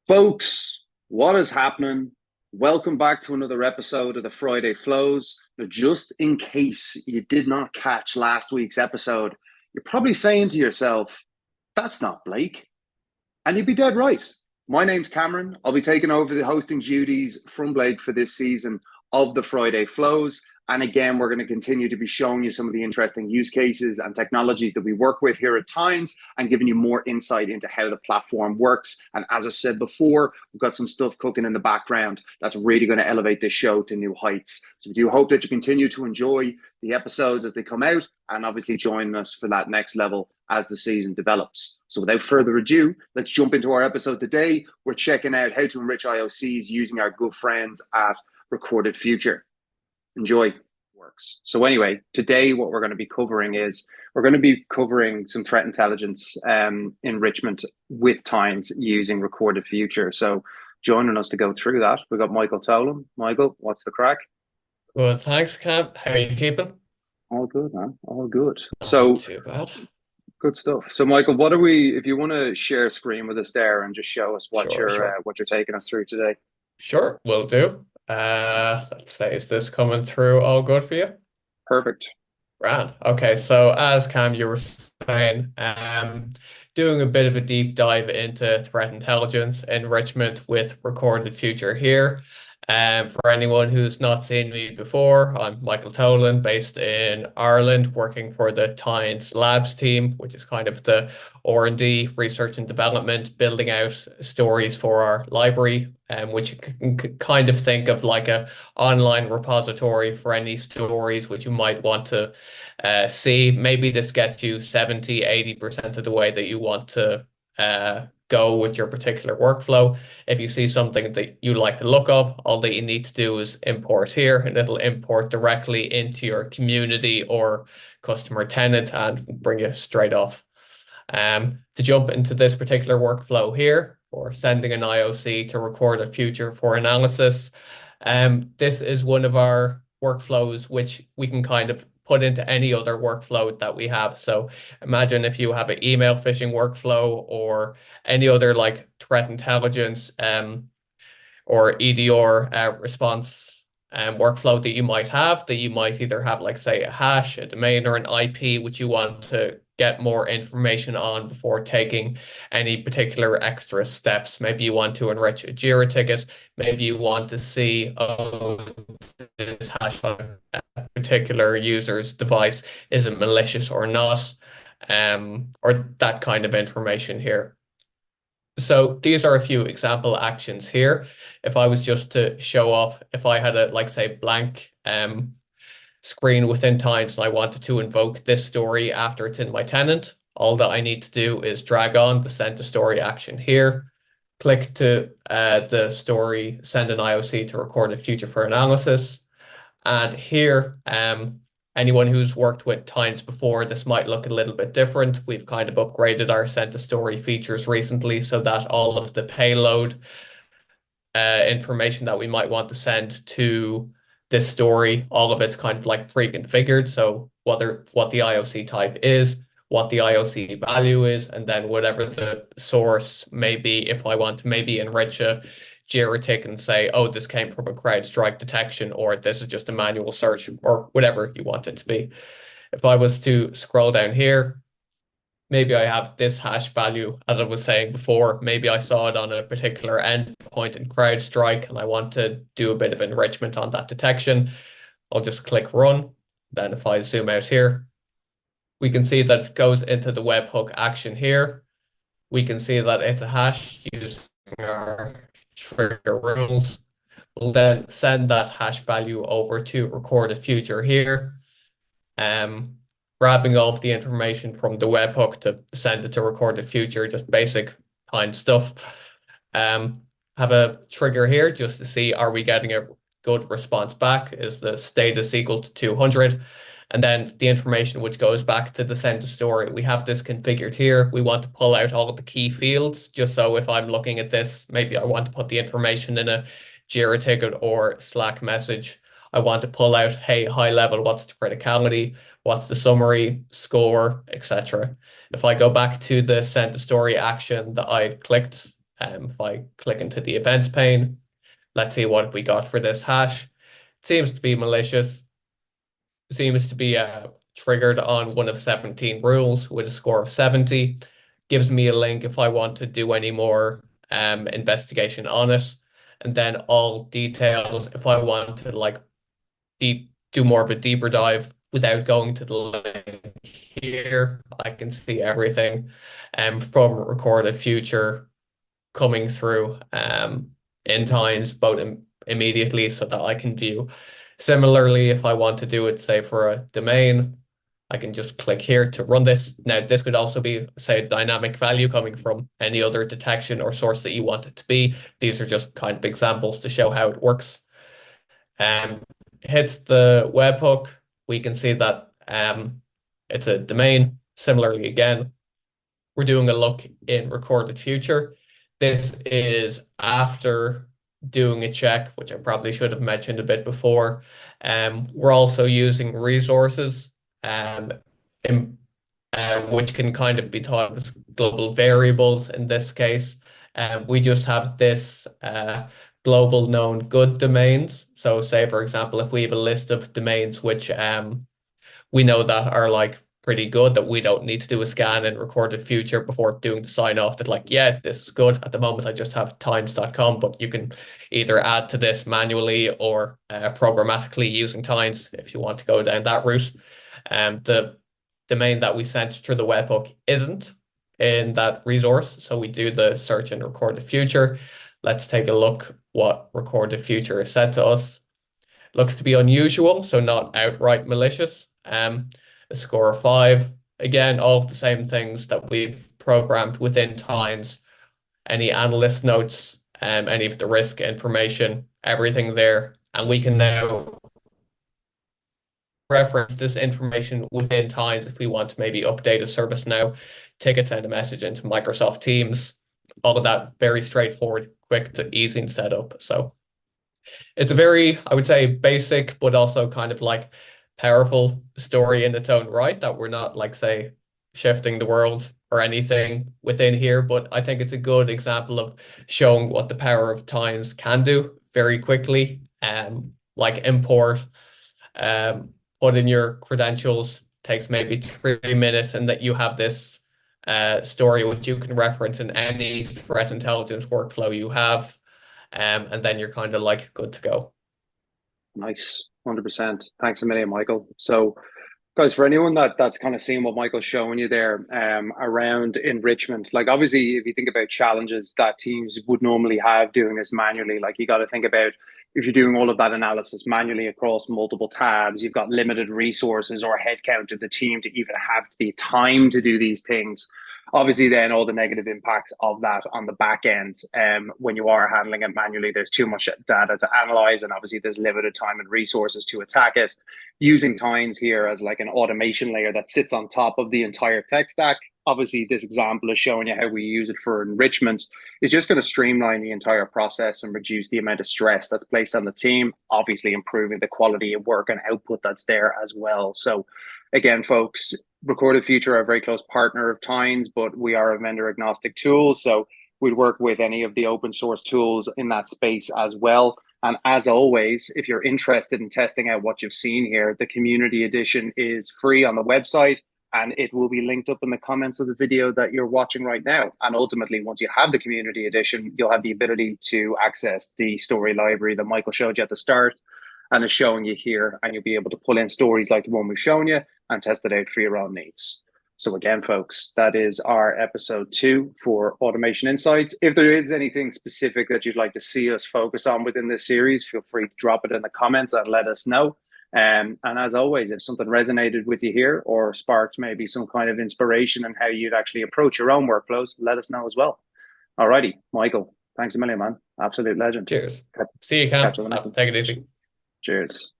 Folks, what is happening? Welcome back to another episode of the Friday Flows. Now, just in case you did not catch last week's episode, you're probably saying to yourself, that's not Blake. And you'd be dead right. My name's Cameron. I'll be taking over the hosting duties from Blake for this season of the Friday Flows. And again, we're going to continue to be showing you some of the interesting use cases and technologies that we work with here at Times and giving you more insight into how the platform works. And as I said before, we've got some stuff cooking in the background that's really going to elevate this show to new heights. So we do hope that you continue to enjoy the episodes as they come out and obviously join us for that next level as the season develops. So without further ado, let's jump into our episode today. We're checking out how to enrich IOCs using our good friends at Recorded Future. Enjoy. Works. So anyway, today what we're going to be covering is we're going to be covering some threat intelligence enrichment with Times using Recorded Future. So joining us to go through that, we've got Michael Tolan. Michael, what's the crack? Well, thanks, Cam. How are you keeping? All good, man. All good. Not So too bad. good stuff. So Michael, what are we? If you want to share a screen with us there and just show us Sure, sure. what you're taking us through today. Sure, will do. Let's say, is this coming through all good for you? Perfect. Grand. Okay, so as Cam, you were saying, doing a bit of a deep dive into threat intelligence enrichment with Recorded Future here. For anyone who's not seen me before, I'm Michael Tolan, based in Ireland, working for the Times Labs team, which is kind of the R&D, research and development, building out stories for our library, which you can kind of think of like a online repository for any stories which you might want to see. Maybe this gets you 70, 80% of the way that you want to go with your particular workflow. If you see something that you like the look of, all that you need to do is import here, and it'll import directly into your community or customer tenant and bring you straight off. To jump into this particular workflow here, or sending an IOC to Recorded Future for analysis, this is one of our workflows which we can kind of put into any other workflow that we have. So imagine if you have an email phishing workflow or any other like threat intelligence or EDR response workflow that you might either have, like say, a hash, a domain, or an IP, which you want to get more information on before taking any particular extra steps. Maybe you want to enrich a Jira ticket. Maybe you want to see, oh, this hash on a particular user's device, is it malicious or not? Or that kind of information here. So these are a few example actions here. If I was just to show off, if I had a, like say, blank screen within Times and I wanted to invoke this story after it's in my tenant, all that I need to do is drag on the send to story action here, click to the story, send an IOC to Recorded Future for analysis. And here, anyone who's worked with Times before, this might look a little bit different. We've kind of upgraded our send to story features recently so that all of the payload information that we might want to send to this story, all of it's kind of like pre-configured. So what the IOC type is, what the IOC value is, and then whatever the source may be. If I want to maybe enrich a Jira ticket and say, oh, this came from a CrowdStrike detection, or this is just a manual search, or whatever you want it to be. If I was to scroll down here, maybe I have this hash value, as I was saying before. Maybe I saw it on a particular endpoint in CrowdStrike and I want to do a bit of enrichment on that detection. I'll just click run. Then if I zoom out here, we can see that it goes into the webhook action here. We can see that it's a hash using our trigger rules. We'll then send that hash value over to Recorded Future here. Grabbing all of the information from the webhook to send it to Recorded Future, just basic kind stuff. Have a trigger here just to see, are we getting a good response back? Is the status equal to 200? And then the information which goes back to the send to story. We have this configured here. We want to pull out all of the key fields, just so if I'm looking at this, maybe I want to put the information in a Jira ticket or Slack message. I want to pull out, hey, high level, what's the criticality? What's the summary, score, etc. If I go back to the send to story action that I clicked If I click into the events pane, let's see what we got for this hash. It seems to be malicious. It seems to be triggered on one of 17 rules with a score of 70. Gives me a link if I want to do any more investigation on it. And then all details if I want to like do more of a deeper dive without going to the link here. I can see everything from recorded future coming through in times, both immediately so that I can view. Similarly, if I want to do it, say, for a domain, I can just click here to run this. Now, this could also be, say, dynamic value coming from any other detection or source that you want it to be. These are just kind of examples to show how it works. Hits the webhook, we can see that it's a domain. Similarly, again, we're doing a look in recorded future. This is after doing a check, which I probably should have mentioned a bit before. We're also using resources, in, which can kind of be taught as global variables in this case. We just have this global known good domains. So say, for example, if we have a list of domains which we know that are like pretty good, that we don't need to do a scan and record the future before doing the sign off, that like, yeah, this is good. At the moment, I just have times.com, but you can either add to this manually or programmatically using Times if you want to go down that route. The domain that we sent through the webhook isn't in that resource. So we do the search and record the future. Let's take a look what record the future said to us. Looks to be unusual, so not outright malicious. A score of 5. Again, all of the same things that we've programmed within Times. Any analyst notes, any of the risk information, everything there. And we can now reference this information within Times if we want to maybe update a service now, ticket, send a message into Microsoft Teams. All of that very straightforward, quick to easy and set up. So it's a very, I would say, basic, but also kind of like powerful story in its own right, that we're not like, say, shifting the world or anything within here. But I think it's a good example of showing what the power of Times can do very quickly. Like import, put in your credentials, takes maybe 3 minutes, and that you have this story which you can reference in any threat intelligence workflow you have. And then you're kind of like good to go. Nice, 100%. Thanks a million, Michael. So, guys, for anyone that's kind of seen what Michael's showing you there around enrichment, like obviously, if you think about challenges that teams would normally have doing this manually, like you got to think about if you're doing all of that analysis manually across multiple tabs, you've got limited resources or headcount of the team to even have the time to do these things. Obviously, then all the negative impacts of that on the back end, when you are handling it manually, there's too much data to analyze, and obviously there's limited time and resources to attack it. Using Tines here as like an automation layer that sits on top of the entire tech stack. Obviously, this example is showing you how we use it for enrichment. It's just going to streamline the entire process and reduce the amount of stress that's placed on the team, obviously improving the quality of work and output that's there as well. So again, folks, Recorded Future are a very close partner of Tines, but we are a vendor agnostic tool. So we'd work with any of the open source tools in that space as well. And as always, if you're interested in testing out what you've seen here, the community edition is free on the website, and it will be linked up in the comments of the video that you're watching right now. And ultimately, once you have the community edition, you'll have the ability to access the story library that Michael showed you at the start and is showing you here, and you'll be able to pull in stories like the one we've shown you and test it out for your own needs. So again, folks, that is our episode 2 for Automation Insights. If there is anything specific that you'd like to see us focus on within this series, feel free to drop it in the comments and let us know. And as always, if something resonated with you here or sparked maybe some kind of inspiration in how you'd actually approach your own workflows, let us know as well. Alrighty, Michael, thanks a million, man. Absolute legend. Cheers. See you, Cam. Catch you on the next one. Take it easy. Cheers.